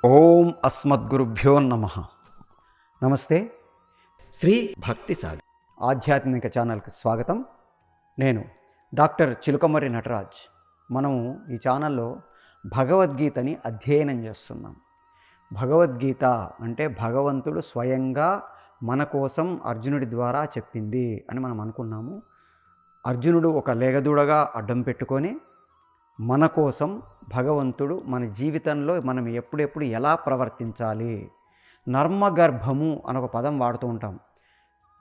ఓం అస్మద్గురుభ్యో నమః. నమస్తే. శ్రీ భక్తి సాగర్ ఆధ్యాత్మిక ఛానల్కి స్వాగతం. నేను డాక్టర్ చిలుకమర్రి నటరాజ్. మనము ఈ ఛానల్లో భగవద్గీతని అధ్యయనం చేస్తున్నాం. భగవద్గీత అంటే భగవంతుడు స్వయంగా మన కోసం అర్జునుడి ద్వారా చెప్పింది అని మనం అనుకున్నాము. అర్జునుడు ఒక లేగదూడగా అడ్డం పెట్టుకొని మన కోసం భగవంతుడు మన జీవితంలో మనం ఎప్పుడెప్పుడు ఎలా ప్రవర్తించాలి, నర్మగర్భము అని ఒక పదం వాడుతూ ఉంటాం.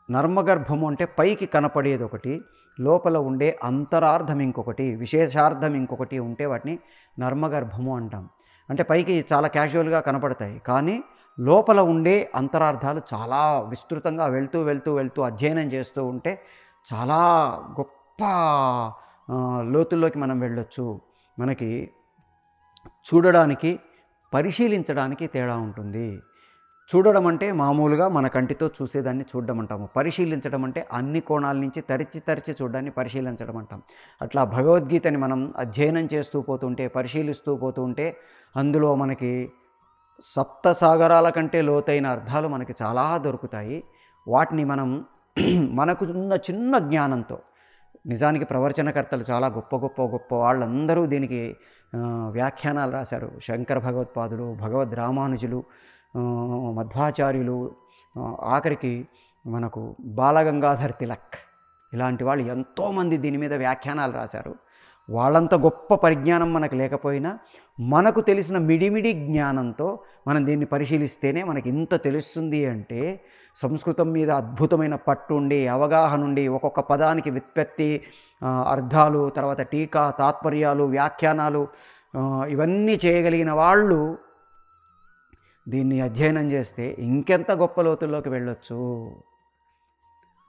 నర్మగర్భము అంటే పైకి కనపడేది ఒకటి, లోపల ఉండే అంతరార్థం ఇంకొకటి, విశేషార్థం ఇంకొకటి ఉంటే వాటిని నర్మగర్భము అంటాం. అంటే పైకి చాలా క్యాజువల్గా కనపడతాయి, కానీ లోపల ఉండే అంతరార్థాలు చాలా విస్తృతంగా వెళ్తూ వెళ్తూ వెళ్తూ అధ్యయనం చేస్తూ ఉంటే చాలా గొప్ప లోతుల్లోకి మనం వెళ్ళొచ్చు. మనకి చూడడానికి పరిశీలించడానికి తేడా ఉంటుంది. చూడడం అంటే మామూలుగా మన కంటితో చూసేదాన్ని చూడడం అంటాము. పరిశీలించడం అంటే అన్ని కోణాల నుంచి తరిచి చూడడాన్ని పరిశీలించడం అంటాం. అట్లా భగవద్గీతని మనం అధ్యయనం చేస్తూ పోతుంటే, పరిశీలిస్తూ పోతుంటే అందులో మనకి సప్త సాగరాల కంటే లోతైన అర్థాలు మనకి చాలా దొరుకుతాయి. వాటిని మనం మనకు ఉన్న చిన్న జ్ఞానంతో, నిజానికి ప్రవచనకర్తలు చాలా గొప్ప వాళ్ళందరూ దీనికి వ్యాఖ్యానాలు రాశారు. శంకర భగవత్పాదులు, భగవద్ రామానుజులు, మధ్వాచార్యులు, ఆఖరికి మనకు బాలగంగాధర్ తిలక్, ఇలాంటి వాళ్ళు ఎంతోమంది దీని మీద వ్యాఖ్యానాలు రాశారు. వాళ్ళంత గొప్ప పరిజ్ఞానం మనకు లేకపోయినా మనకు తెలిసిన మిడిమిడి జ్ఞానంతో మనం దీన్ని పరిశీలిస్తేనే మనకి ఇంత తెలుస్తుంది. అంటే సంస్కృతం మీద అద్భుతమైన పట్టు ఉండి, అవగాహన ఉండి, ఒక్కొక్క పదానికి వ్యుత్పత్తి, అర్థాలు, తర్వాత టీకా, తాత్పర్యాలు, వ్యాఖ్యానాలు ఇవన్నీ చేయగలిగిన వాళ్ళు దీన్ని అధ్యయనం చేస్తే ఇంకెంత గొప్ప లోతుల్లోకి వెళ్ళొచ్చు.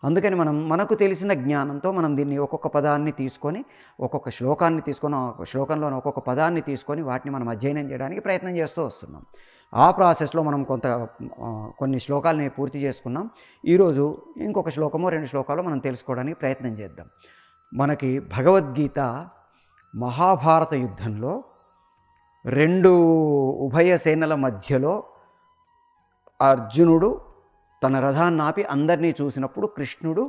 అందుకని మనకు తెలిసిన జ్ఞానంతో మనం దీన్ని ఒక్కొక్క పదాన్ని తీసుకొని, ఒక్కొక్క శ్లోకాన్ని తీసుకొని, శ్లోకంలోని ఒక్కొక్క పదాన్ని తీసుకొని వాటిని మనం అధ్యయనం చేయడానికి ప్రయత్నం చేస్తూ వస్తున్నాం. ఆ ప్రాసెస్లో మనం కొన్ని శ్లోకాలని పూర్తి చేసుకున్నాం. ఈరోజు ఇంకొక శ్లోకమో 2 శ్లోకాలు మనం తెలుసుకోవడానికి ప్రయత్నం చేద్దాం. మనకి భగవద్గీత మహాభారత యుద్ధంలో 2 ఉభయ సేనల మధ్యలో అర్జునుడు తన రథాన్ని ఆపి అందరినీ చూసినప్పుడు కృష్ణుడు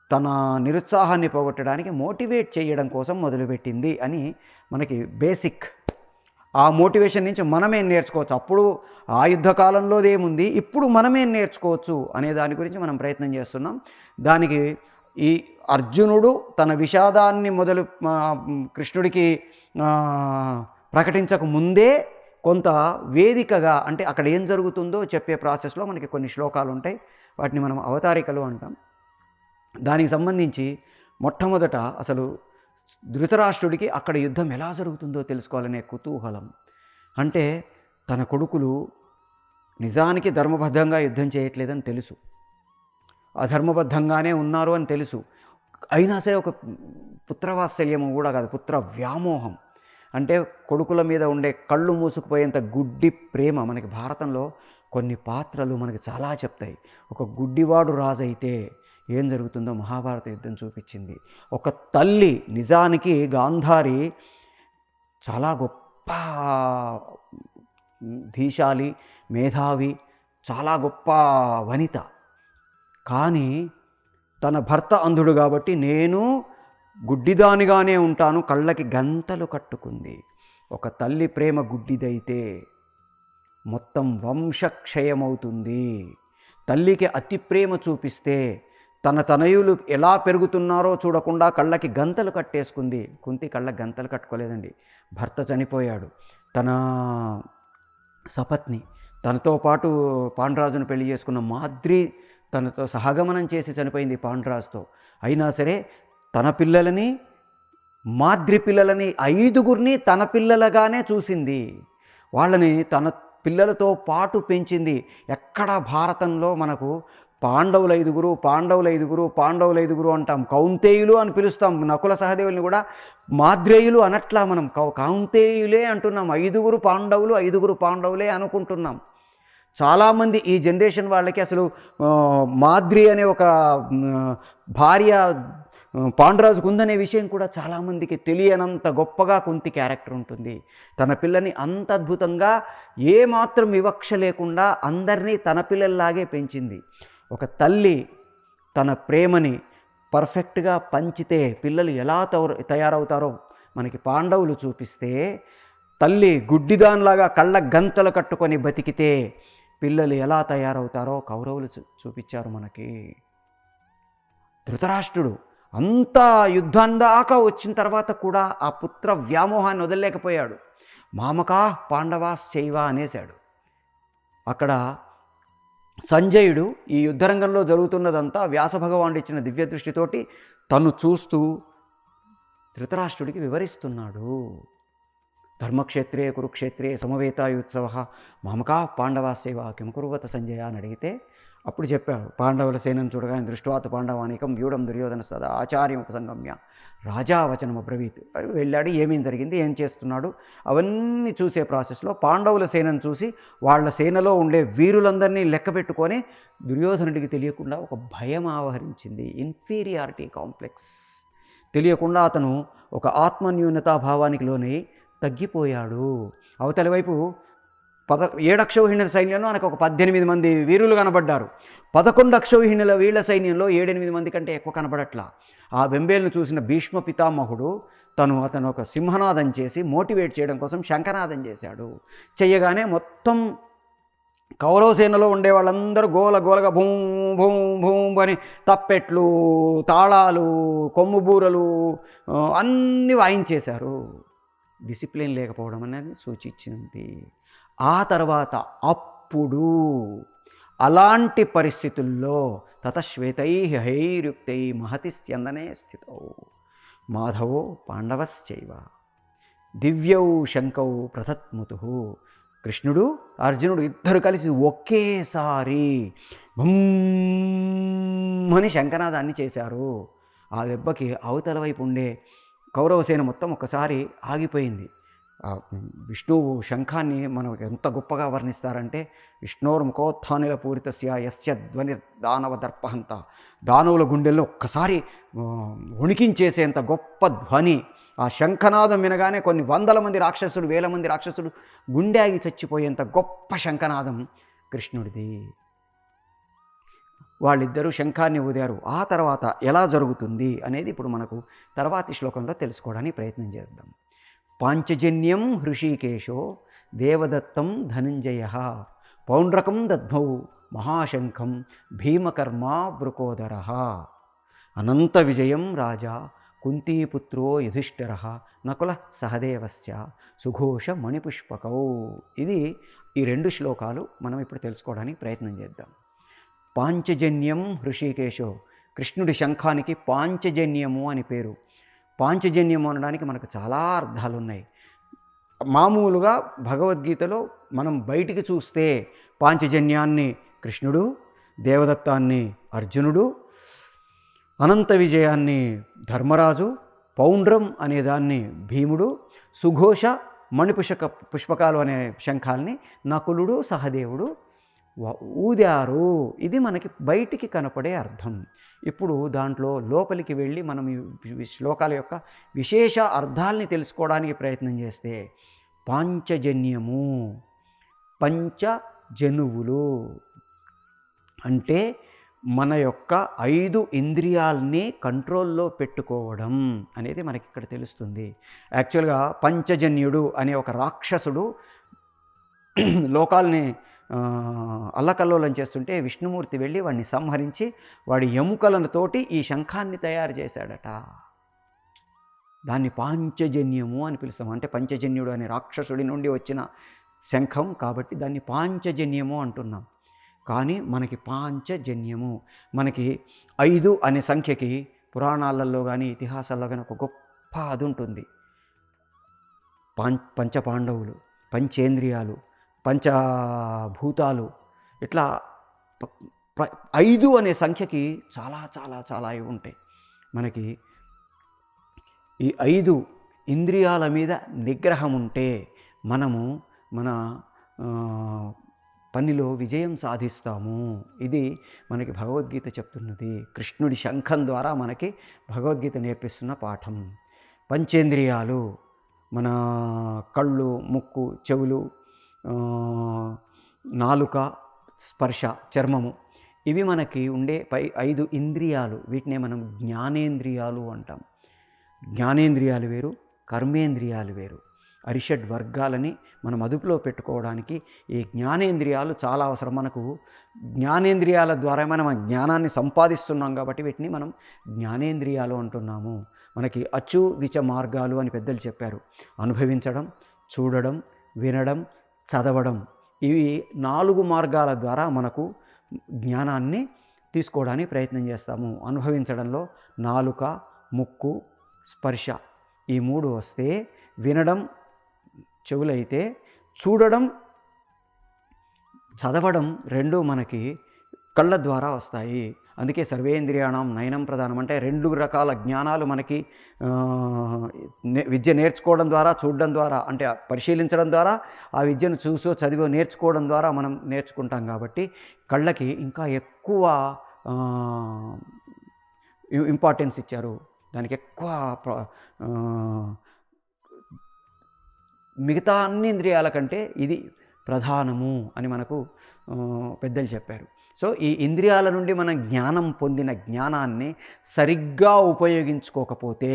తన నిరుత్సాహాన్ని పోగొట్టడానికి మోటివేట్ చేయడం కోసం మొదలుపెట్టింది అని మనకి బేసిక్. ఆ మోటివేషన్ నుంచి మనమేం నేర్చుకోవచ్చు, అప్పుడు ఆ యుద్ధకాలంలో ఏముంది, ఇప్పుడు మనమేం నేర్చుకోవచ్చు అనే దాని గురించి మనం ప్రయత్నం చేస్తున్నాం. దానికి ఈ అర్జునుడు తన విషాదాన్ని కృష్ణుడికి ప్రకటించక ముందే కొంత వేదికగా, అంటే అక్కడ ఏం జరుగుతుందో చెప్పే ప్రాసెస్లో మనకి కొన్ని శ్లోకాలు ఉంటాయి. వాటిని మనం అవతారికలు అంటాం. దానికి సంబంధించి మొట్టమొదట అసలు ధృతరాష్ట్రుడికి అక్కడ యుద్ధం ఎలా జరుగుతుందో తెలుసుకోవాలనే కుతూహలం. అంటే తన కొడుకులు నిజానికి ధర్మబద్ధంగా యుద్ధం చేయట్లేదని తెలుసు, అధర్మబద్ధంగానే ఉన్నారు అని తెలుసు. అయినా సరే ఒక పుత్రవాత్సల్యము కూడా కాదు, పుత్ర వ్యామోహం. అంటే కొడుకుల మీద ఉండే కళ్ళు మూసుకుపోయేంత గుడ్డి ప్రేమ. మనకి భారతంలో కొన్ని పాత్రలు మనకి చాలా చెప్తాయి. ఒక గుడ్డివాడు రాజు అయితే ఏం జరుగుతుందో మహాభారత యుద్ధం చూపించింది. ఒక తల్లి, నిజానికి గాంధారి చాలా గొప్ప ధీశాలి, మేధావి, చాలా గొప్ప వనిత. కానీ తన భర్త అంధుడు కాబట్టి నేను గుడ్డిదానిగానే ఉంటాను, కళ్ళకి గంతలు కట్టుకుంది. ఒక తల్లి ప్రేమ గుడ్డిదైతే మొత్తం వంశక్షయమవుతుంది. తల్లికి అతి ప్రేమ చూపిస్తే తన తనయులు ఎలా పెరుగుతున్నారో చూడకుండా కళ్ళకి గంతలు కట్టేసుకుంది. కుంతి కళ్ళకి గంతలు కట్టుకోలేదండి, భర్త చనిపోయాడు. తన సపత్ని, తనతో పాటు పాండురాజును పెళ్లి చేసుకున్న మాద్రి తనతో సహగమనం చేసి చనిపోయింది పాండురాజుతో. అయినా సరే తన పిల్లలని, మాద్రి పిల్లలని 5గురిని తన పిల్లలుగానే చూసింది. వాళ్ళని తన పిల్లలతో పాటు పెంచింది. ఎక్కడ భారతంలో మనకు పాండవులు 5 అంటాం, కౌంతేయులు అని పిలుస్తాం. నకుల సహదేవుల్ని కూడా మాద్రేయులు అనట్లా, మనం కౌంతేయులే అంటున్నాం. 5 పాండవులు, 5 పాండవులే అనుకుంటున్నాం. చాలామంది ఈ జనరేషన్ వాళ్ళకి అసలు మాద్రి అనే ఒక భార్య పాండురాజుకు ఉందనే విషయం కూడా చాలామందికి తెలియనంత గొప్పగా కుంతి క్యారెక్టర్ ఉంటుంది. తన పిల్లని అంత అద్భుతంగా ఏమాత్రం వివక్ష లేకుండా అందరినీ తన పిల్లల్లాగే పెంచింది. ఒక తల్లి తన ప్రేమని పర్ఫెక్ట్గా పంచితే పిల్లలు ఎలా తయారవుతారో మనకి పాండవులు చూపిస్తే, తల్లి గుడ్డిదాన్లాగా కళ్ళ గంతలు కట్టుకొని బతికితే పిల్లలు ఎలా తయారవుతారో కౌరవులు చూపించారు మనకి. ధృతరాష్ట్రుడు అంతా యుద్ధం దాకా వచ్చిన తర్వాత కూడా ఆ పుత్ర వ్యామోహాన్ని వదలలేకపోయాడు. మామకా పాండవాశ్చైవ అనేశాడు. అక్కడ సంజయుడు ఈ యుద్ధరంగంలో జరుగుతున్నదంతా వ్యాసభగవానుడు ఇచ్చిన దివ్య దృష్టితోటి తను చూస్తూ ధృతరాష్ట్రుడికి వివరిస్తున్నాడు. ధర్మక్షేత్రే కురుక్షేత్రే సమవేతాయుత్సవ మామకా పాండవాసేవ కిమకురువత సంజయ అని అడిగితే అప్పుడు చెప్పాడు, పాండవుల సేనను చూడగానే దృష్ట్వాత్ పాండవానికం వ్యూఢం దుర్యోధన సదా ఆచార్యం ఉపసంగమ్య రాజావచనం అబ్రవీత్. వెళ్ళాడు, ఏమేం జరిగింది, ఏం చేస్తున్నాడు, అవన్నీ చూసే ప్రాసెస్లో పాండవుల సేనను చూసి వాళ్ళ సేనలో ఉండే వీరులందరినీ లెక్క పెట్టుకొని దుర్యోధనుడికి తెలియకుండా ఒక భయం ఆవరించింది. ఇన్ఫీరియారిటీ కాంప్లెక్స్ తెలియకుండా అతను ఒక ఆత్మన్యూనతా భావానికి లోనై తగ్గిపోయాడు. అవతలి వైపు 7 అక్షౌహిణుల సైన్యంలో మనకు ఒక 18 మంది వీరులు కనబడ్డారు. 11 అక్షౌహిణుల వీళ్ళ సైన్యంలో 7-8 మంది కంటే ఎక్కువ కనబడట్లా. ఆ బెంబేలను చూసిన భీష్మ పితామహుడు అతను ఒక సింహనాదం చేసి మోటివేట్ చేయడం కోసం శంఖనాదం చేశాడు. చెయ్యగానే మొత్తం కౌరవ సేనలో ఉండే వాళ్ళందరూ గోలగా భూం భూం భూం అని తప్పెట్లు, తాళాలు, కొమ్ము బూరలు అన్నీ వాయించేశారు. డిసిప్లిన్ లేకపోవడం అనేది సూచించింది. ఆ తర్వాత అప్పుడు అలాంటి పరిస్థితుల్లో తతశ్వేతై హైర్యుక్తై మహతి స్యందనే స్థితౌ మాధవో పాండవశ్చైవ దివ్యౌ శంకౌ ప్రథత్ముతు. కృష్ణుడు అర్జునుడు ఇద్దరు కలిసి ఒకేసారి అని శంఖనాదాన్ని చేశారు. ఆ దెబ్బకి అవతల వైపు ఉండే కౌరవసేన మొత్తం ఒకసారి ఆగిపోయింది. విష్ణువు శంఖాన్ని మనం ఎంత గొప్పగా వర్ణిస్తారంటే, విష్ణోర్ముఖోత్థానిల పూరితస్య యస్య ధ్వని దానవ దర్పహంత. దానవుల గుండెల్లో ఒక్కసారి వణికించేసేంత గొప్ప ధ్వని. ఆ శంఖనాదం వినగానే కొన్ని 100 మంది రాక్షసులు, 1000 మంది రాక్షసులు గుండె ఆగి చచ్చిపోయేంత గొప్ప శంఖనాదం కృష్ణుడిది. వాళ్ళిద్దరూ శంఖాన్ని ఊదారు. ఆ తర్వాత ఎలా జరుగుతుంది అనేది ఇప్పుడు మనకు తర్వాతి శ్లోకంలో తెలుసుకోవడానికి ప్రయత్నం చేద్దాం. పాంచజన్యం హృషీకేశో దేవదత్తం ధనంజయ పౌండ్రకం దద్మౌ మహాశంఖం భీమకర్మా వృకోదర అనంత విజయం రాజా కుంతీపుత్రో యుధిష్ఠిర నకుల సహదేవస్య సుఘోష మణిపుష్పకౌ. ఇది ఈ 2 శ్లోకాలు మనం ఇప్పుడు తెలుసుకోవడానికి ప్రయత్నం చేద్దాం. పాంచజన్యం హృషీకేశో, కృష్ణుడి శంఖానికి పాంచజన్యము అని పేరు. పాంచజన్యము అనడానికి మనకు చాలా అర్థాలు ఉన్నాయి. మామూలుగా భగవద్గీతలో మనం బయటికి చూస్తే పాంచజన్యాన్ని కృష్ణుడు, దేవదత్తాన్ని అర్జునుడు, అనంత విజయాన్ని ధర్మరాజు, పౌండ్రం అనేదాన్ని భీముడు, సుఘోష పుష్పకాలు అనే శంఖాల్ని నకులుడు సహదేవుడు ఊదారు. ఇది మనకి బయటికి కనపడే అర్థం. ఇప్పుడు దాంట్లో లోపలికి వెళ్ళి మనం ఈ శ్లోకాల యొక్క విశేష అర్థాలని తెలుసుకోవడానికి ప్రయత్నం చేస్తే, పాంచజన్యము, పంచజనువులు అంటే మన యొక్క 5 ఇంద్రియాలని కంట్రోల్లో పెట్టుకోవడం అనేది మనకి ఇక్కడ తెలుస్తుంది. యాక్చువల్గా పంచజన్యుడు అనే ఒక రాక్షసుడు లోకాల్ని అల్లకల్లోలం చేస్తుంటే విష్ణుమూర్తి వెళ్ళి వాడిని సంహరించి వాడి ఎముకలతోటి ఈ శంఖాన్ని తయారు చేశాడట. దాన్ని పాంచజన్యము అని పిలుస్తాం. అంటే పంచజన్యుడు అనే రాక్షసుడి నుండి వచ్చిన శంఖం కాబట్టి దాన్ని పాంచజన్యము అంటున్నాం. కానీ మనకి పాంచజన్యము, మనకి 5 అనే సంఖ్యకి పురాణాలలో కానీ ఇతిహాసాల్లో కానీ ఒక గొప్ప అది ఉంటుంది. పంచపాండవులు, పంచేంద్రియాలు, పంచభూతాలు, ఇట్లా 5 అనే సంఖ్యకి చాలా చాలా చాలా అవి ఉంటాయి. మనకి ఈ 5 ఇంద్రియాల మీద నిగ్రహం ఉంటే మనము మన పనిలో విజయం సాధిస్తాము. ఇది మనకి భగవద్గీత చెప్తున్నది. కృష్ణుడి శంఖం ద్వారా మనకి భగవద్గీత నేర్పిస్తున్న పాఠం. పంచేంద్రియాలు, మన కళ్ళు, ముక్కు, చెవులు, నాలుక, స్పర్శ, చర్మము, ఇవి మనకి ఉండే 5 ఇంద్రియాలు. వీటినే మనం జ్ఞానేంద్రియాలు అంటాం. జ్ఞానేంద్రియాలు వేరు, కర్మేంద్రియాలు వేరు. అరిషడ్ వర్గాలని మనం అదుపులో పెట్టుకోవడానికి ఈ జ్ఞానేంద్రియాలు చాలా అవసరం. మనకు జ్ఞానేంద్రియాల ద్వారా మనం జ్ఞానాన్ని సంపాదిస్తున్నాం కాబట్టి వీటిని మనం జ్ఞానేంద్రియాలు అంటున్నాము. మనకి అచ్చు విచ మార్గాలు అని పెద్దలు చెప్పారు. అనుభవించడం, చూడడం, వినడం, చదవడం, ఇవి 4 మార్గాల ద్వారా మనకు జ్ఞానాన్ని తీసుకోవడానికి ప్రయత్నం చేస్తాము. అనుభవించడంలో నాలుక, ముక్కు, స్పర్శ, ఈ 3 వస్తే, వినడం చెవులైతే, చూడడం, చదవడం 2 మనకి కళ్ళ ద్వారా వస్తాయి. అందుకే సర్వేంద్రియాణం నయనం ప్రధానం. అంటే 2 రకాల జ్ఞానాలు మనకి విద్య నేర్చుకోవడం ద్వారా, చూడడం ద్వారా, అంటే పరిశీలించడం ద్వారా, ఆ విద్యను చూసో చదివో నేర్చుకోవడం ద్వారా మనం నేర్చుకుంటాం. కాబట్టి కళ్ళకి ఇంకా ఎక్కువ ఇంపార్టెన్స్ ఇచ్చారు. దానికి ఎక్కువ మిగతా అన్ని ఇంద్రియాల కంటే ఇది ప్రధానము అని మనకు పెద్దలు చెప్పారు. సో ఈ ఇంద్రియాల నుండి మనం జ్ఞానం పొందిన జ్ఞానాన్ని సరిగ్గా ఉపయోగించుకోకపోతే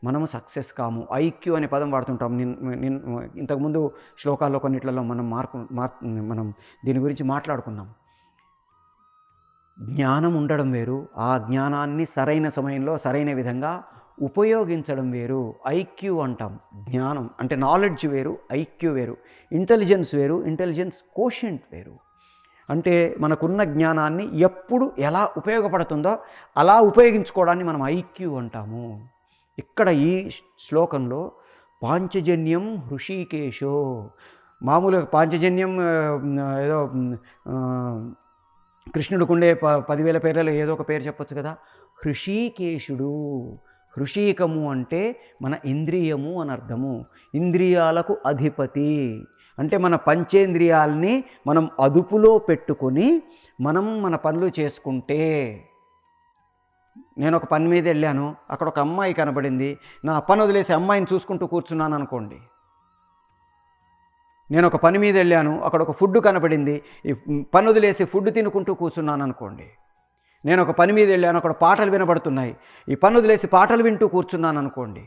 మనము సక్సెస్ కాము. ఐక్యూ అనే పదం వాడుతుంటాం. ఇంతకుముందు శ్లోకాల్లో కొన్నిట్లలో మనం దీని గురించి మాట్లాడుకున్నాం. జ్ఞానం ఉండడం వేరు, ఆ జ్ఞానాన్ని సరైన సమయంలో సరైన విధంగా ఉపయోగించడం వేరు. ఐక్యూ అంటాం. జ్ఞానం అంటే నాలెడ్జ్ వేరు, ఐక్యూ వేరు. ఇంటెలిజెన్స్ వేరు, ఇంటెలిజెన్స్ కోషెంట్ వేరు. అంటే మనకున్న జ్ఞానాన్ని ఎప్పుడు ఎలా ఉపయోగపడుతుందో అలా ఉపయోగించుకోవడాన్ని మనం ఐక్యూ అంటాము. ఇక్కడ ఈ శ్లోకంలో పాంచజన్యం హృషీకేశో, మామూలుగా పాంచజన్యం ఏదో కృష్ణుడికుండే 10,000 పేర్లలో ఏదో ఒక పేరు చెప్పొచ్చు కదా. హృషీకేశుడు, హృషీకము అంటే మన ఇంద్రియము అని అర్థము. ఇంద్రియాలకు అధిపతి అంటే మన పంచేంద్రియాలని మనం అదుపులో పెట్టుకొని మనం మన పనులు చేసుకుంటే. నేను ఒక పని మీద వెళ్ళాను, అక్కడ ఒక అమ్మాయి కనబడింది, నా పని వదిలేసి అమ్మాయిని చూసుకుంటూ కూర్చున్నాను అనుకోండి. నేను ఒక పని మీద వెళ్ళాను, అక్కడ ఒక ఫుడ్ కనబడింది, ఈ పని వదిలేసి ఫుడ్ తినుకుంటూ కూర్చున్నాను అనుకోండి. నేను ఒక పని మీద వెళ్ళాను, అక్కడ పాటలు వినబడుతున్నాయి, ఈ పని వదిలేసి పాటలు వింటూ కూర్చున్నాను అనుకోండి.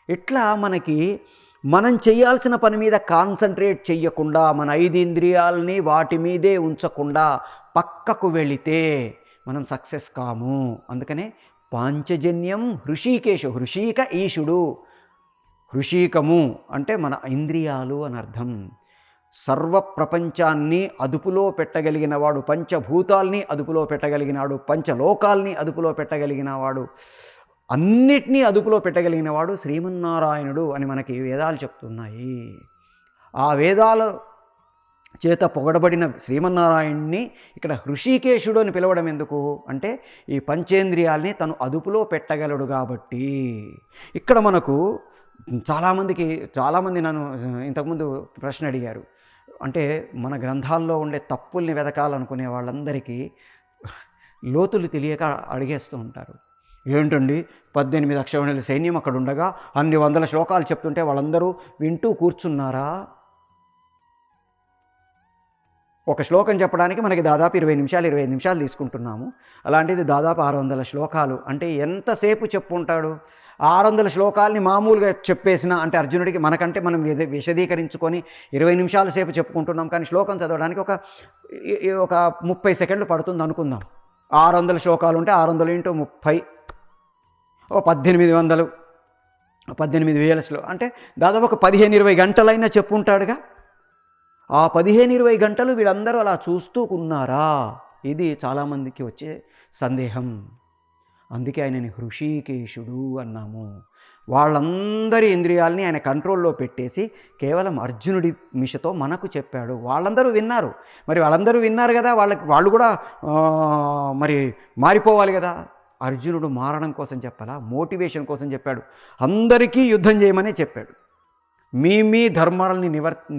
ఇట్లా మనకి మనం చేయాల్సిన పని మీద కాన్సన్ట్రేట్ చెయ్యకుండా, మన 5 ఇంద్రియాలని వాటి మీదే ఉంచకుండా పక్కకు వెళితే మనం సక్సెస్ కాము. అందుకనే పాంచజన్యం హృషీకేశు, హృషీక ఈశుడు. హృషీకము అంటే మన ఇంద్రియాలు అని అర్థం. సర్వ ప్రపంచాన్ని అదుపులో పెట్టగలిగిన వాడు, పంచభూతాల్ని అదుపులో పెట్టగలిగినాడు, పంచలోకాల్ని అదుపులో పెట్టగలిగిన వాడు, అన్నిటినీ అదుపులో పెట్టగలిగిన వాడు శ్రీమన్నారాయణుడు అని మనకి వేదాలు చెప్తున్నాయి. ఆ వేదాల చేత పొగడబడిన శ్రీమన్నారాయణ్ణి ఇక్కడ హృషీకేశుడు అని పిలవడం ఎందుకు అంటే, ఈ పంచేంద్రియాల్ని తను అదుపులో పెట్టగలడు కాబట్టి. ఇక్కడ మనకు చాలామంది నన్ను ఇంతకుముందు ప్రశ్న అడిగారు. అంటే మన గ్రంథాల్లో ఉండే తప్పుల్ని వెతకాలనుకునే వాళ్ళందరికీ లోతులు తెలియక అడిగేస్తూ ఉంటారు. ఏంటండి 18 అక్షౌహిణుల సైన్యం అక్కడ ఉండగా అన్ని 100 శ్లోకాలు చెప్తుంటే వాళ్ళందరూ వింటూ కూర్చున్నారా? ఒక శ్లోకం చెప్పడానికి మనకి దాదాపు 25 నిమిషాలు తీసుకుంటున్నాము. అలాంటిది దాదాపు 600 శ్లోకాలు అంటే ఎంతసేపు చెప్పుంటాడు? 600 శ్లోకాలని మామూలుగా చెప్పేసిన అంటే అర్జునుడికి, మనకంటే మనం విశదీకరించుకొని 20 నిమిషాల సేపు చెప్పుకుంటున్నాం. కానీ శ్లోకం చదవడానికి ఒక 30 సెకండ్లు పడుతుంది అనుకుందాం. 600 శ్లోకాలు ఉంటే 600 × 30 1800, 18,000 శ్లోకం అంటే దాదాపు ఒక 15-20 గంటలైనా చెప్పుంటాడుగా. ఆ 15-20 గంటలు వీళ్ళందరూ అలా చూస్తూ ఉన్నారా? ఇది చాలామందికి వచ్చే సందేహం. అందుకే ఆయనని హృషీకేశుడు అన్నాము. వాళ్ళందరి ఇంద్రియాలని ఆయన కంట్రోల్లో పెట్టేసి కేవలం అర్జునుడి మిషతో మనకు చెప్పాడు. వాళ్ళందరూ విన్నారు. మరి వాళ్ళందరూ విన్నారు కదా, వాళ్ళు కూడా మరి మారిపోవాలి కదా. అర్జునుడు మారడం కోసం చెప్పాలా? మోటివేషన్ కోసం చెప్పాడు. అందరికీ యుద్ధం చేయమనే చెప్పాడు. మీ ధర్మాలని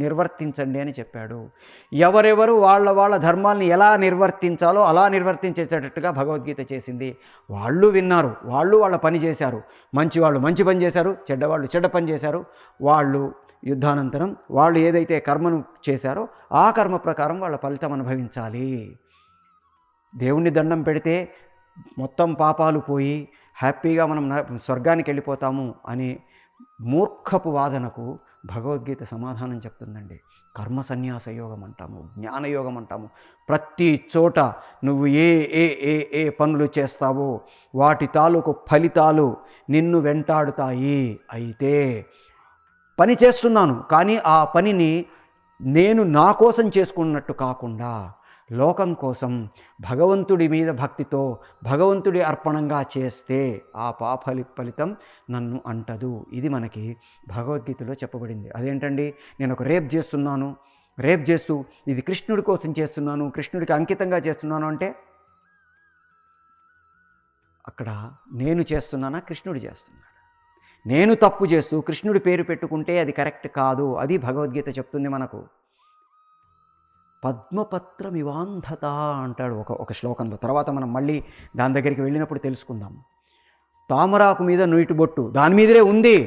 నిర్వర్తించండి అని చెప్పాడు. ఎవరెవరు వాళ్ళ ధర్మాలని ఎలా నిర్వర్తించాలో అలా నిర్వర్తించేటట్టుగా భగవద్గీత చేసింది. వాళ్ళు విన్నారు, వాళ్ళ పని చేశారు. మంచివాళ్ళు మంచి పని చేశారు, చెడ్డవాళ్ళు చెడ్డ పని చేశారు. వాళ్ళు యుద్ధానంతరం వాళ్ళు ఏదైతే కర్మను చేశారో ఆ కర్మ ప్రకారం వాళ్ళ ఫలితం అనుభవించాలి. దేవుణ్ణి దండం పెడితే మొత్తం పాపాలు పోయి హ్యాపీగా మనం స్వర్గానికి వెళ్ళిపోతాము అనే మూర్ఖపు వాదనకు భగవద్గీత సమాధానం చెప్తుందండి. కర్మ సన్యాస యోగం అంటాము, జ్ఞానయోగం అంటాము. ప్రతి చోట నువ్వు ఏ ఏ ఏ ఏ పనులు చేస్తావో వాటి తాలూకు ఫలితాలు నిన్ను వెంటాడుతాయి. అయితే పని చేస్తున్నాను, కానీ ఆ పనిని నేను నా కోసం చేసుకున్నట్టు కాకుండా లోకం కోసం భగవంతుడి మీద భక్తితో భగవంతుడి అర్పణంగా చేస్తే ఆ ఫలితం నన్ను అంటదు. ఇది మనకి భగవద్గీతలో చెప్పబడింది. అదేంటండి, నేను ఒక రేప్ చేస్తూ ఇది కృష్ణుడి కోసం చేస్తున్నాను, కృష్ణుడికి అంకితంగా చేస్తున్నాను అంటే అక్కడ నేను చేస్తున్నానా, కృష్ణుడు చేస్తున్నాడు? నేను తప్పు చేస్తూ కృష్ణుడి పేరు పెట్టుకుంటే అది కరెక్ట్ కాదు. అది భగవద్గీత చెప్తుంది మనకు. పద్మపత్రమివాంధత అంటాడు ఒక శ్లోకంలో. తర్వాత మనం మళ్ళీ దాని దగ్గరికి వెళ్ళినప్పుడు తెలుసుకుందాం. తామరాకు మీద నుయిటి బొట్టు దాని మీదనే ఉంది,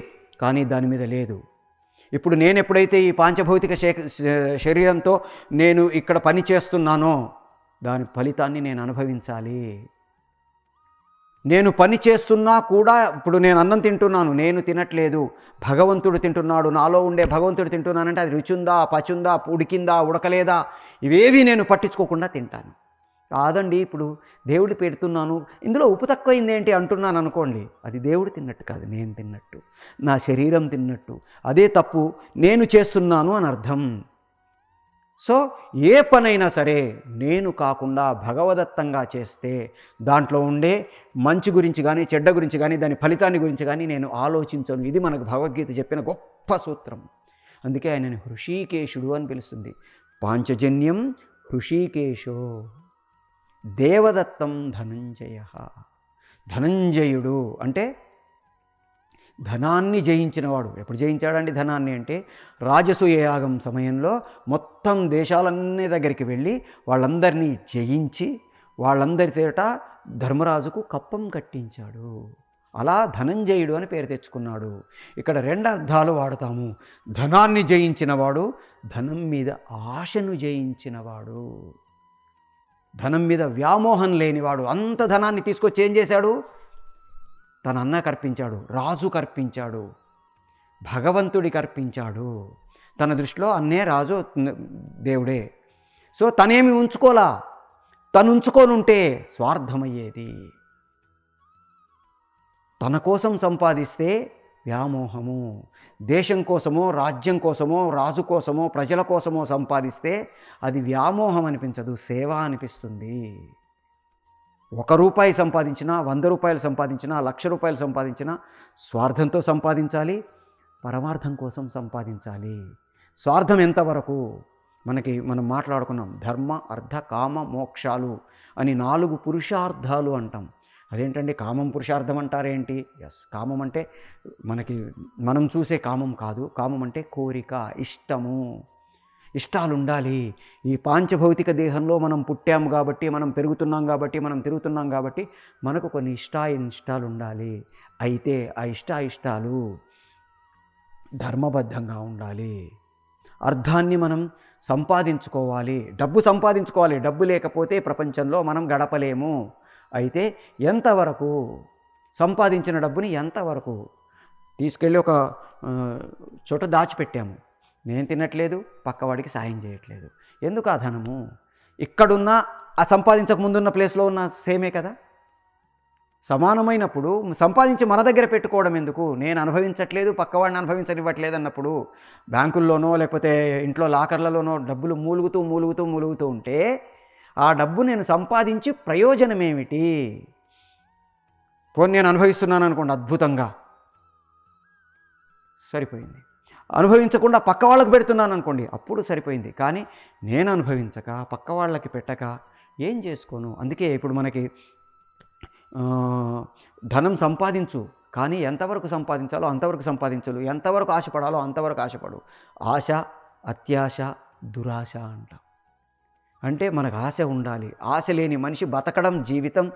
కానీ దాని మీద లేదు. ఇప్పుడు నేను ఎప్పుడైతే ఈ పాంచభౌతిక శరీరంతో నేను ఇక్కడ పని చేస్తున్నానో దాని ఫలితాన్ని నేను అనుభవించాలి. నేను పని చేస్తున్నా కూడా, ఇప్పుడు నేను అన్నం తింటున్నాను, నేను తినట్లేదు, భగవంతుడు తింటున్నాడు, నాలో ఉండే భగవంతుడు తింటున్నానంటే అది రుచుందా, పచుందా, ఉడికిందా, ఉడకలేదా, ఇవేవి నేను పట్టించుకోకుండా తింటాను. కాదండి, ఇప్పుడు దేవుడు పెడుతున్నాను, ఇందులో ఉప్పు తక్కువైంది ఏంటి అంటున్నాను అనుకోండి, అది దేవుడు తిన్నట్టు కాదు, నేను తిన్నట్టు, నా శరీరం తిన్నట్టు. అదే తప్పు, నేను చేస్తున్నాను అని అర్థం. సో ఏ పనైనా సరే నేను కాకుండా భగవదత్తంగా చేస్తే దాంట్లో ఉండే మంచి గురించి కానీ చెడ్డ గురించి కానీ దాని ఫలితాన్ని గురించి కానీ నేను ఆలోచించను. ఇది మనకు భగవద్గీత చెప్పిన గొప్ప సూత్రం. అందుకే ఆయనని హృషీకేశుడు అని పిలుస్తుంది. పాంచజన్యం హృషీకేశో దేవదత్తం ధనంజయ. ధనంజయుడు అంటే ధనాన్ని జయించినవాడు. ఎప్పుడు జయించాడండి ధనాన్ని అంటే రాజసూయ యాగం సమయంలో మొత్తం దేశాలన్నీ దగ్గరికి వెళ్ళి వాళ్ళందరినీ జయించి వాళ్ళందరి తేట ధర్మరాజుకు కప్పం కట్టించాడు. అలా ధనంజయుడు అని పేరు తెచ్చుకున్నాడు. ఇక్కడ రెండు అర్థాలు వాడతాము. ధనాన్ని జయించినవాడు, ధనం మీద ఆశను జయించినవాడు, ధనం మీద వ్యామోహం లేనివాడు. అంత ధనాన్ని తీసుకొచ్చి ఏం చేశాడు? తన అన్నకు అర్పించాడు, రాజుకు అర్పించాడు, భగవంతుడికి అర్పించాడు. తన దృష్టిలో అన్నే రాజు దేవుడే. సో తనేమి ఉంచుకోలా, తను ఉంచుకోనుంటే స్వార్థమయ్యేది. తన కోసం సంపాదిస్తే వ్యామోహము, దేశం కోసమో రాజ్యం కోసమో రాజు కోసమో ప్రజల కోసమో సంపాదిస్తే అది వ్యామోహం అనిపించదు, సేవ అనిపిస్తుంది. 1 రూపాయి సంపాదించినా, 100 రూపాయలు సంపాదించినా, 1,00,000 రూపాయలు సంపాదించినా స్వార్థంతో సంపాదించాలి, పరమార్థం కోసం సంపాదించాలి. స్వార్థం ఎంతవరకు? మనం మాట్లాడుకున్నాం, ధర్మ అర్థ కామ మోక్షాలు అని 4 పురుషార్థాలు అంటాం. అదేంటండి కామం పురుషార్థం అంటారేంటి? కామం అంటే మనం చూసే కామం కాదు. కామం అంటే కోరిక, ఇష్టము. ఇష్టాలు ఉండాలి. ఈ పాంచభౌతిక దేహంలో మనం పుట్టాము కాబట్టి, మనం పెరుగుతున్నాం కాబట్టి, మనం తిరుగుతున్నాం కాబట్టి మనకు కొన్ని ఇష్టాలు ఉండాలి. అయితే ఆ ఇష్టాలు ధర్మబద్ధంగా ఉండాలి. అర్థాన్ని మనం సంపాదించుకోవాలి, డబ్బు సంపాదించుకోవాలి. డబ్బు లేకపోతే ప్రపంచంలో మనం గడపలేము. అయితే ఎంతవరకు సంపాదించిన డబ్బుని ఎంతవరకు తీసుకెళ్ళి ఒక చోట దాచిపెట్టాము, నేను తినట్లేదు, పక్కవాడికి సాయం చేయట్లేదు. ఎందుకు ఆ ధనము? ఇక్కడున్న ఆ సంపాదించక ముందున్న ప్లేస్లో ఉన్న సేమే కదా, సమానమైనప్పుడు సంపాదించి మన దగ్గర పెట్టుకోవడం ఎందుకు? నేను అనుభవించట్లేదు, పక్కవాడిని అనుభవించనివ్వట్లేదు అన్నప్పుడు బ్యాంకుల్లోనో లేకపోతే ఇంట్లో లాకర్లలోనో డబ్బులు మూలుగుతూ ఉంటే ఆ డబ్బు నేను సంపాదించి ప్రయోజనం ఏమిటి? పోనీ నేను అనుభవిస్తున్నాను అనుకోండి, అద్భుతంగా సరిపోయింది. అనుభవించకుండా పక్క వాళ్ళకి పెడుతున్నాను అనుకోండి, అప్పుడు సరిపోయింది. కానీ నేను అనుభవించక పక్క వాళ్ళకి పెట్టక ఏం చేసుకోను? అందుకే ఇప్పుడు మనకి ధనం సంపాదించు, కానీ ఎంతవరకు సంపాదించాలో అంతవరకు సంపాదించలు, ఎంతవరకు ఆశపడాలో అంతవరకు ఆశపడు. ఆశ, అత్యాశ, దురాశ అంటాం. అంటే మనకు ఆశ ఉండాలి. ఆశ లేని మనిషి బతకడం, జీవితం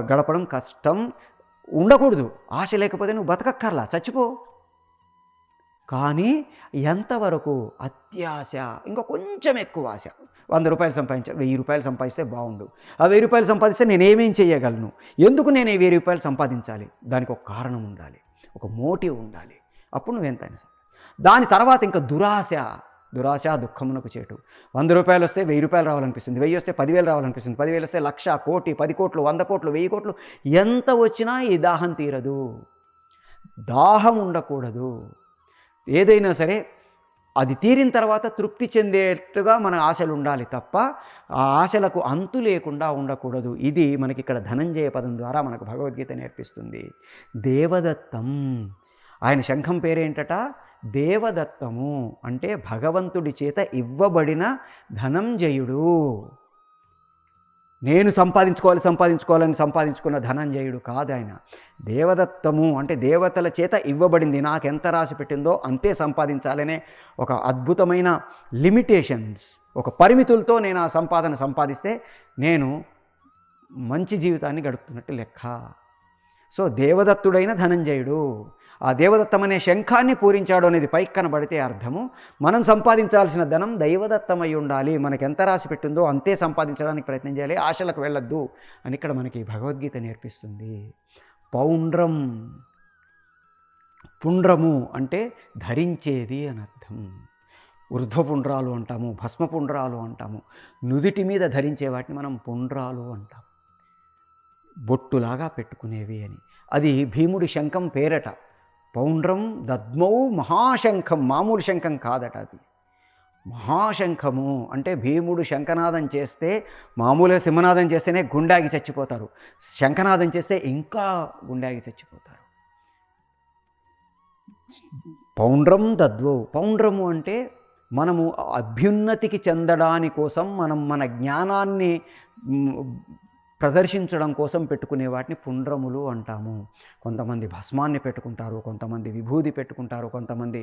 గడపడం కష్టం. ఉండకూడదు. ఆశ లేకపోతే నువ్వు బతకక్కర్లా, చచ్చిపో. కానీ ఎంతవరకు అత్యాశ, ఇంకా కొంచెం ఎక్కువ ఆశ. 100 రూపాయలు సంపాదించా, 1000 రూపాయలు సంపాదిస్తే బాగుండు. ఆ 1000 రూపాయలు సంపాదిస్తే నేనేమేం చేయగలను, ఎందుకు నేను ఈ 1000 రూపాయలు సంపాదించాలి, దానికి ఒక కారణం ఉండాలి, ఒక మోటివ్ ఉండాలి. అప్పుడు నువ్వెంతైనా సరే. దాని తర్వాత ఇంకా దురాశ. దురాశ దుఃఖమునకు చేటు. 100 రూపాయలు వస్తే 1000 రూపాయలు రావాలనిపిస్తుంది, 1000 వస్తే 10,000 రావాలనిపిస్తుంది, 10,000 వస్తే 1,00,000, కోటి, 10 కోట్లు, 100 కోట్లు, 1000 కోట్లు, ఎంత వచ్చినా ఈ దాహం తీరదు. దాహం ఉండకూడదు. ఏదైనా సరే అది తీరిన తర్వాత తృప్తి చెందేట్టుగా మన ఆశలు ఉండాలి తప్ప ఆ ఆశలకు అంతు లేకుండా ఉండకూడదు. ఇది మనకి ఇక్కడ ధనంజయ పదం ద్వారా మనకు భగవద్గీత నేర్పిస్తుంది. దేవదత్తం, ఆయన శంఖం పేరేంటట, దేవదత్తము. అంటే భగవంతుడి చేత ఇవ్వబడిన ధనంజయుడు. నేను సంపాదించుకోవాలని సంపాదించుకున్న ధనంజయుడు కాదు ఆయన. దేవదత్తము అంటే దేవతల చేత ఇవ్వబడింది. నాకెంత రాసి పెట్టిందో అంతే సంపాదించాలనే ఒక అద్భుతమైన లిమిటేషన్స్, ఒక పరిమితులతో నేను ఆ సంపాదిస్తే నేను మంచి జీవితాన్ని గడుపుతున్నట్టు లెక్క. సో దేవదత్తుడైన ధనంజయుడు, ఆ దేవదత్తం అనే శంఖాన్ని పూరించాడు అనేది పైకి కనబడితే అర్థము మనం సంపాదించాల్సిన ధనం దైవదత్తమై ఉండాలి. మనకి ఎంత రాసి పెట్టిందో అంతే సంపాదించడానికి ప్రయత్నం చేయాలి, ఆశలకు వెళ్ళొద్దు అని ఇక్కడ మనకి భగవద్గీత నేర్పిస్తుంది. పౌండ్రం, పుండ్రము అంటే ధరించేది అని అర్థం. ఊర్ధ్వపుండ్రాలు అంటాము, భస్మపుండ్రాలు అంటాము. నుదిటి మీద ధరించే వాటిని మనం పుండ్రాలు అంటాం, బొట్టులాగా పెట్టుకునేవి అని. అది భీముడి శంఖం పేరట. పౌండ్రం దద్మౌ మహాశంఖం, మామూలు శంఖం కాదట అది, మహాశంఖము. అంటే భీముడు శంఖనాదం చేస్తే, మామూలుగా సింహనాదం చేస్తేనే గుండాగి చచ్చిపోతారు, శంఖనాదం చేస్తే ఇంకా గుండాగి చచ్చిపోతారు. పౌండ్రం దద్వౌ, పౌండ్రము అంటే మనము అభ్యున్నతికి చెందడాని కోసం మనం మన జ్ఞానాన్ని ప్రదర్శించడం కోసం పెట్టుకునే వాటిని పుండ్రములు అంటాము. కొంతమంది భస్మాన్ని పెట్టుకుంటారు, కొంతమంది విభూది పెట్టుకుంటారు, కొంతమంది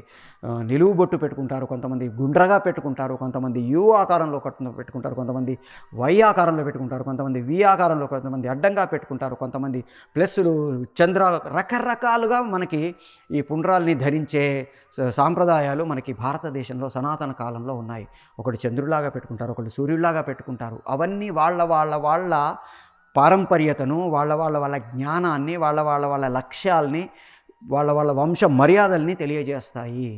నిలువు బొట్టు పెట్టుకుంటారు, కొంతమంది గుండ్రగా పెట్టుకుంటారు, కొంతమంది యు ఆకారంలో పెట్టుకుంటారు, కొంతమంది వై ఆకారంలో పెట్టుకుంటారు, కొంతమంది వి ఆకారంలో, కొంతమంది అడ్డంగా పెట్టుకుంటారు, కొంతమంది ప్లస్సులు, చంద్ర, రకరకాలుగా మనకి ఈ పుండ్రాల్ని ధరించే సాంప్రదాయాలు మనకి భారతదేశంలో సనాతన కాలంలో ఉన్నాయి. ఒకటి చంద్రులాగా పెట్టుకుంటారు, ఒకటి సూర్యుడిలాగా పెట్టుకుంటారు. అవన్నీ వాళ్ళ పారంపర్యతను, వాళ్ళ జ్ఞానాన్ని, వాళ్ళ లక్ష్యాల్ని, వాళ్ళ వంశ మర్యాదల్ని తెలియజేస్తాయి.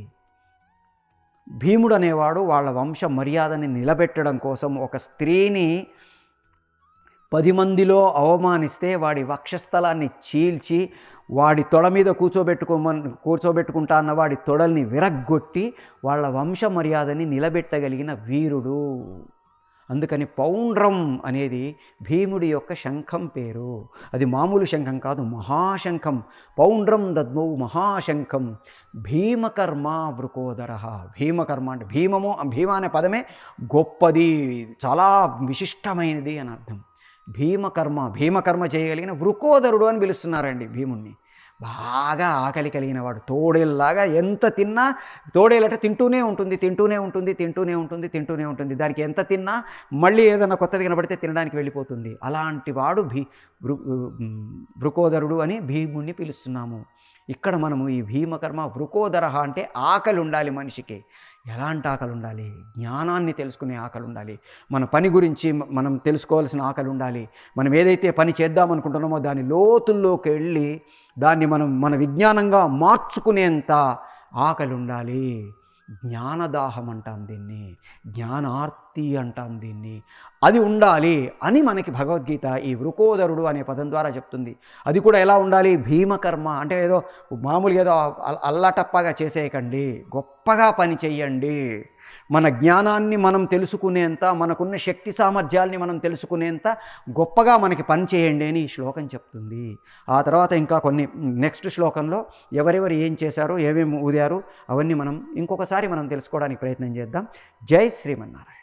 భీముడు అనేవాడు వాళ్ళ వంశ మర్యాదని నిలబెట్టడం కోసం ఒక స్త్రీని 10 మందిలో అవమానిస్తే వాడి వక్షస్థలాన్ని చీల్చి వాడి తొడ మీద కూర్చోబెట్టుకుంటా అన్న వాడి తొడల్ని విరగ్గొట్టి వాళ్ళ వంశ మర్యాదని నిలబెట్టగలిగిన వీరుడు. అందుకని పౌండ్రం అనేది భీముడి యొక్క శంఖం పేరు. అది మామూలు శంఖం కాదు, మహాశంఖం. పౌండ్రం దద్మౌ మహాశంఖం భీమకర్మ వృకోదర. భీమకర్మ అంటే భీమ అనే పదమే గొప్పది, చాలా విశిష్టమైనది అని అర్థం. భీమకర్మ చేయగలిగిన వృకోదరుడు అని పిలుస్తున్నారండి భీముణ్ణి. బాగా ఆకలి కలిగిన వాడు, తోడేల్లాగా ఎంత తిన్నా, తోడేలట తింటూనే ఉంటుంది. దానికి ఎంత తిన్నా మళ్ళీ ఏదైనా కొత్తది కనబడితే తినడానికి వెళ్ళిపోతుంది. అలాంటి వాడు వృకోదరుడు అని భీముణ్ణి పిలుస్తున్నాము. ఇక్కడ మనము ఈ భీమకర్మ వృకోదర అంటే ఆకలి ఉండాలి మనిషికి. ఎలాంటి ఆకలి ఉండాలి? జ్ఞానాన్ని తెలుసుకునే ఆకలి ఉండాలి. మన పని గురించి మనం తెలుసుకోవాల్సిన ఆకలి ఉండాలి. మనం ఏదైతే పని చేద్దామనుకుంటున్నామో దాని లోతుల్లోకి వెళ్ళి దాన్ని మనం మన విజ్ఞానంగా మార్చుకునేంత ఆకలి ఉండాలి. జ్ఞానదాహం అంటాం దీన్ని, జ్ఞానార్తి అంటాం దీన్ని. అది ఉండాలి అని మనకి భగవద్గీత ఈ వృకోదరుడు అనే పదం ద్వారా చెప్తుంది. అది కూడా ఎలా ఉండాలి? భీమకర్మ అంటే ఏదో మామూలుగా ఏదో అల్లటప్పగా చేసేయకండి, గొప్పగా పని చెయ్యండి. మన జ్ఞానాన్ని మనం తెలుసుకునేంత, మనకున్న శక్తి సామర్థ్యాల్ని మనం తెలుసుకునేంత గొప్పగా మనకి పని చేయండి అని ఈ శ్లోకం చెప్తుంది. ఆ తర్వాత ఇంకా కొన్ని నెక్స్ట్ శ్లోకంలో ఎవరెవరు ఏం చేశారో, ఏమేమి ఊదారు అవన్నీ మనం ఇంకొకసారి తెలుసుకోవడానికి ప్రయత్నం చేద్దాం. జై శ్రీమన్నారాయణ.